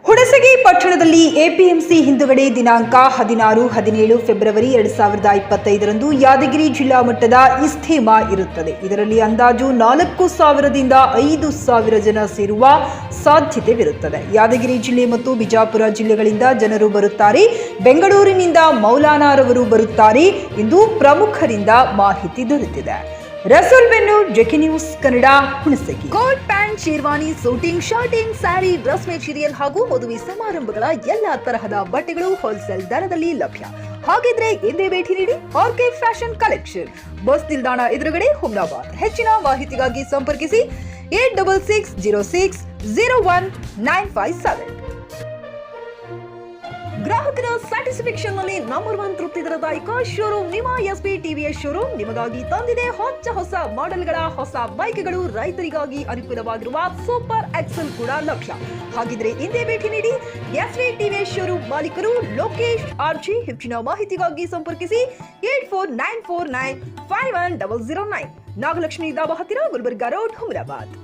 ಹುಣಸಗಿ ಪಟ್ಟಣದಲ್ಲಿ ಎಪಿಎಂಸಿ ಹಿಂದುಗಡೆ ದಿನಾಂಕ 16-17 ಫೆಬ್ರವರಿ 2025ರಂದು ಯಾದಗಿರಿ ಜಿಲ್ಲಾ ಮಟ್ಟದ ಇಸ್ತೆಮಾ ಇರುತ್ತದೆ. ಇದರಲ್ಲಿ ಅಂದಾಜು 4,000ದಿಂದ 5,000 ಜನ ಸೇರುವ ಸಾಧ್ಯತೆವಿರುತ್ತದೆ. ಯಾದಗಿರಿ ಜಿಲ್ಲೆ ಮತ್ತು ಬಿಜಾಪುರ ಜಿಲ್ಲೆಗಳಿಂದ ಜನರು ಬರುತ್ತಾರೆ. ಬೆಂಗಳೂರಿನಿಂದ ಮೌಲಾನಾರವರು ಬರುತ್ತಾರೆ ಎಂದು ಪ್ರಮುಖರಿಂದ ಮಾಹಿತಿ ದೊರೆತಿದೆ. Rasool Bennur, JK news Kannada, Hunasagi. Coat pant, sherwani, suiting, shirting, sari, dress material ಹಾಗೂ ಮದುವೆ ಸಮಾರಂಭಗಳ ಎಲ್ಲಾ ತರಹದ ಬಟ್ಟೆಗಳು ಹೋಲ್ಸೇಲ್ ದರದಲ್ಲಿ ಲಭ್ಯ. ಹಾಗಿದ್ರೆ ಎಂದೇ ಭೇಟಿ ನೀಡಿ ಆರ್ಕೆ ಫ್ಯಾಷನ್ ಕಲೆಕ್ಷನ್, ಬಸ್ ನಿಲ್ದಾಣ ಎದುರುಗಡೆ, ಹುಮ್ನಾಬಾದ್. ಹೆಚ್ಚಿನ ಮಾಹಿತಿಗಾಗಿ ಸಂಪರ್ಕಿಸಿ 8660601957. ಗ್ರಾಹಕರ ಸ್ಯಾಟಿಸ್ಫ್ಯಾಕ್ಷನ್ ನಲ್ಲಿ ನಂಬರ್ 1 ತೃಪ್ತಿ ದರದಾಯಕ ಶೋರೂಮ್ ನಿಮ್ಮ ಎಸ್ಪಿ ಟಿವಿಎಸ್ ಶೋರೂಮ್ ನಿಮಗಾಗಿ ತಂದಿದೆ ಹೊಸ ಮಾಡೆಲ್ಗಳ ಹೊಸ ಬೈಕ್ಗಳು. ರೈತರಿಗಾಗಿ ಅನುಕೂಲವಾಗಿರುವ ಸೂಪರ್ ಎಕ್ಸೆಲ್ ಕೂಡ ಲಭ್ಯ. ಹಾಗಿದ್ರೆ ಇಂದೇ ಭೇಟಿ ನೀಡಿ ಎಸ್ಪಿ ಟಿವಿಎಸ್ ಶೋರೂಮ್ ಮಾಲೀಕರು ಲೋಕೇಶ್ ಆರ್ಜಿ. ಹೆಚ್ಚಿನ ಮಾಹಿತಿಗಾಗಿ ಸಂಪರ್ಕಿಸಿ 8494951009. ನಾಗಲಕ್ಷ್ಮಿ ದಾಬಾ ಹತ್ತಿರ, ಗುಲ್ಬರ್ಗಾ ರೋಡ್, ಹುಮ್ರಾಬಾದ್.